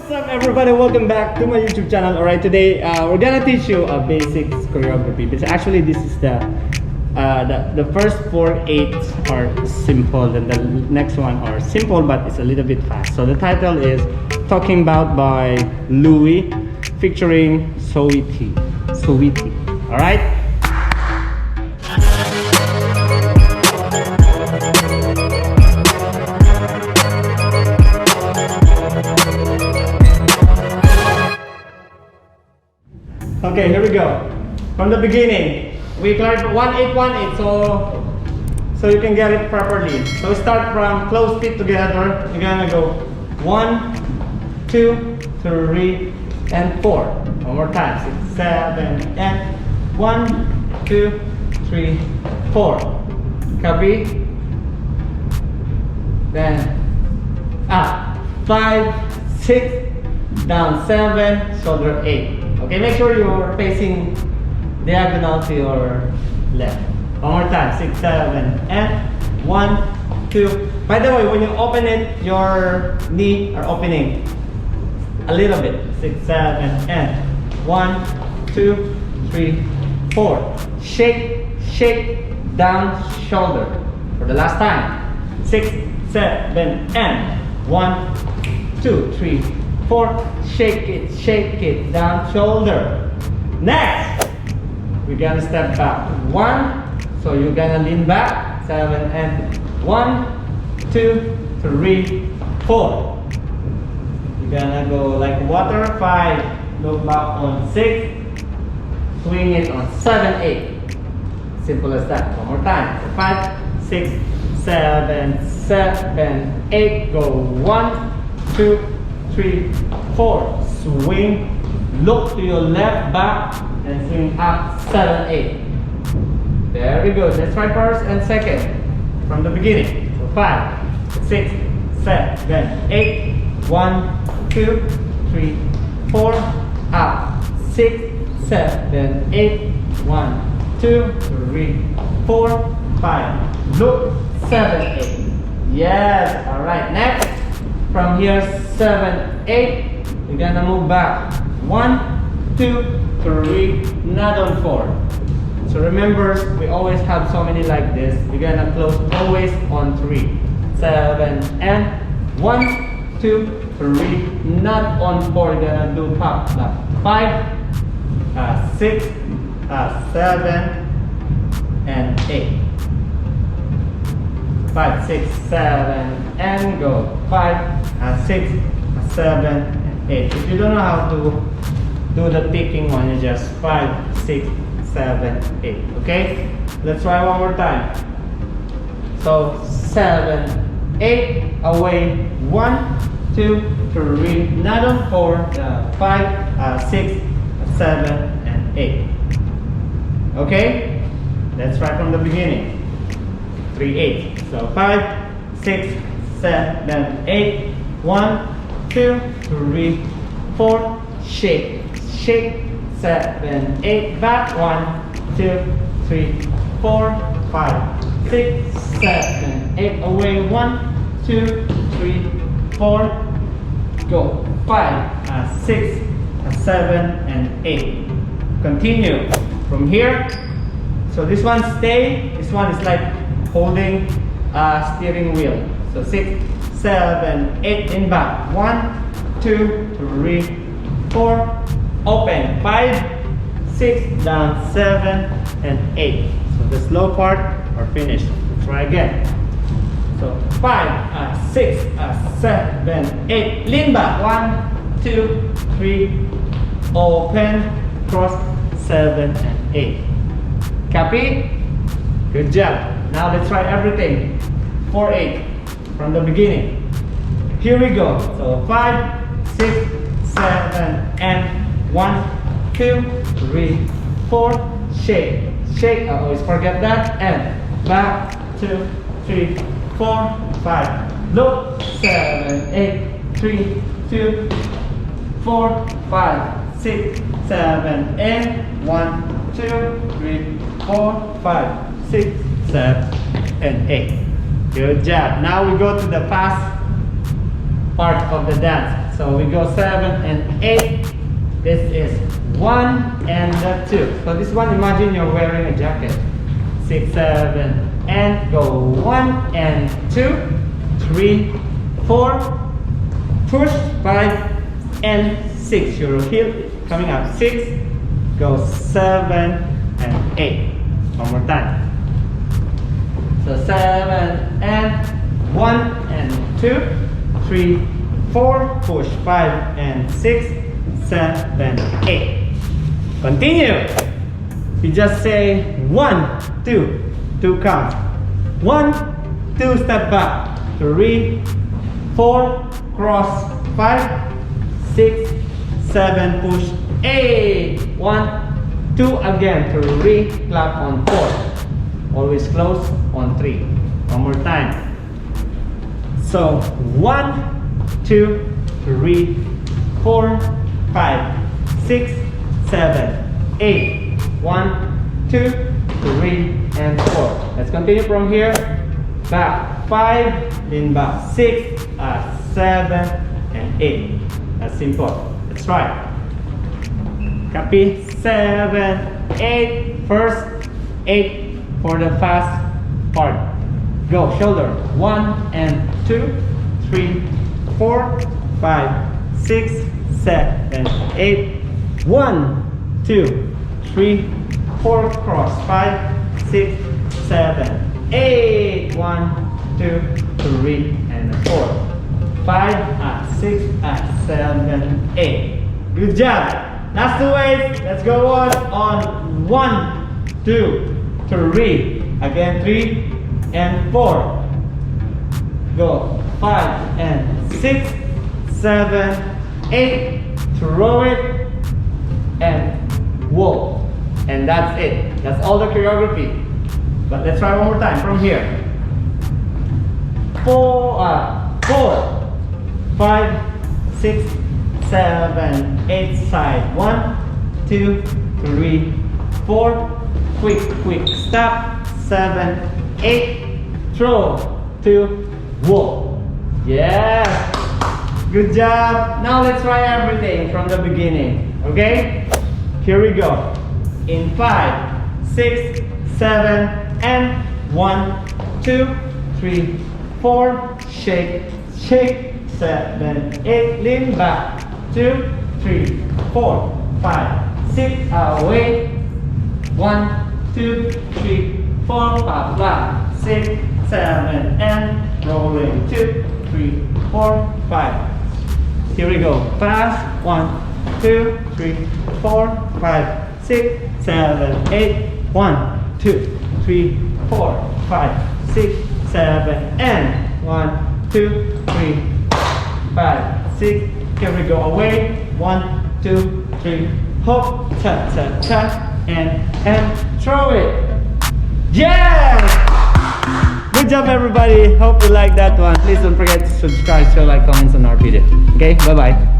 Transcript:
What's up, everybody? Welcome back to my YouTube channel. Alright, today we're gonna teach you a basics choreography. But actually, this is the first 4/8 are simple, and the next one are simple, but it's a little bit fast. So the title is "Talking Bout" by Loui, featuring Saweeti. Saweeti. Alright. Okay, here we go. From the beginning, we clarified 1-8-1-8, so you can get it properly. So start from close feet together. You're gonna go 1, 2, 3, and 4. One more time. 6, 7, and 1, 2, 3, 4. Copy. Then up 5, 6, down 7, shoulder 8. Okay, make sure you're facing diagonal to your left. One more time. 6, 7, and 1, 2. By the way, when you open it, your knee are opening a little bit. 6, 7, and 1, 2, 3, 4. Shake, shake, down, shoulder. For the last time. 6, 7, and 1, 2, 3, 4. Shake it, down, shoulder. Next, we're gonna step back. 1, so you're gonna lean back. 7, and 1, 2, 3, 4. You're gonna go like water. 5, look back on 6, swing it on 7, 8. Simple as that. One more time. 5, 6, 7, 8. Go 1, 2, 3, 4. Swing, look to your left back, and swing up 7, 8. Very good. Let's try first and second from the beginning. So 5, 6, 7, 8. 1, 2, 3, 4. Up 6, 7, 8. 1, 2, 3, 4, 5. Look 7, 8. Yes. All right. Next. From here, 7, 8, you're gonna move back. 1, 2, 3, not on 4. So remember, we always have so many like this. You're gonna close always on 3. 7, and 1, 2, 3, not on 4. You're gonna do pop. 5, 6, 7, and 8. 5, 6, 7, and go. 5, 6, 7, and 8. If you don't know how to do the ticking one, you just 5, 6, 7, 8. Okay? Let's try one more time. So 7, 8, away. 1, 2, 3, not on 4. 5, 6, 7, and 8. Okay? Let's try from the beginning. 3, 8. So 5, 6, 7, 8. 1, 2, 3, 4. Shake, shake. 7, 8. Back. 1, 2, 3, 4, 5, 6, 7, 8. Away. 1, 2, 3, 4. Go. 5, 6, 7, and 8. Continue from here. So this one stay. This one is like holding a steering wheel. So 6, 7, 8 in back. 1, 2, 3, 4. Open. 5, 6, down 7, and 8. So the slow part are finished. Let's try again. So 5, 6, 7, 8. Lean back. 1, 2, 3. Open. Cross 7 and 8. Copy? Good job. Now let's try everything. 4, 8 from the beginning. Here we go. So 5, 6, 7, and 1, 2, 3, 4. Shake, shake. I always forget that. And back. 2, 3, 4, 5. Look. 7, 8. 3, 2, 4, 5, 6, 7, and 1, 2, 3, 4, 5, 6, 7, and 8. Good job. Now we go to the fast part of the dance. So we go 7 and 8. This is 1 and 2. So this one, imagine you're wearing a jacket. 6, 7, and go 1 and 2, 3, 4, push 5 and 6. Your heel coming up. 6, go 7 and 8. One more time. So 7 and 1 and 2, 3, 4, push 5 and 6, 7, 8. Continue. You just say 1, 2, 2 count. 1, 2, step back. 3, 4, cross 5, 6, 7, push 8. 1, 2 again. 3, clap on 4. Always close on 3. One more time. So 1, 2, 3, 4, 5, 6, 7, 8. 1, 2, 3, and 4. Let's continue from here. Back 5, then back 6, 7, and 8. That's simple. Let's try. Copy. 7, 8. First 8 for the fast part. Go. Shoulder. 1 and 2, 3, 4, 5, 6, 7, 8. 1, 2, 3, 4, cross 5, 6, 7, 8. 1, 2, 3, and 4. 5, 6, 7, 8. Good job. Last 2 ways. Let's go on 1, 2, 3. Again 3 and 4. Go 5 and 6, 7, 8. Throw it and walk. And that's it. That's all the choreography. But let's try one more time from here. 4, 5, 6, 7, 8. Side. 1, 2, 3, 4. Quick stop. 7, 8. Throw. 2, walk. Yeah. Good job. Now let's try everything from the beginning. Okay? Here we go. In 5, 6, 7, and 1, 2, 3, 4. Shake, 7, 8. Lean back. 2, 3, 4, 5, 6. Away. 1, 2, 3, 4. Back. 6, 7, and rolling. 2, 3, 4, 5. Here we go. Fast. 1, 2, 3, 4, 5, 6, 7, 8. 1, 2, 3, 4, 5, 6, 7, and 1, 2, 3, 5, 6. Here we go. Away. 1, 2, 3. Hop. Tap, and throw it. Yeah! Good job, everybody. Hope you like that one. Please don't forget to subscribe, share, like, comments on our video. Okay, bye-bye.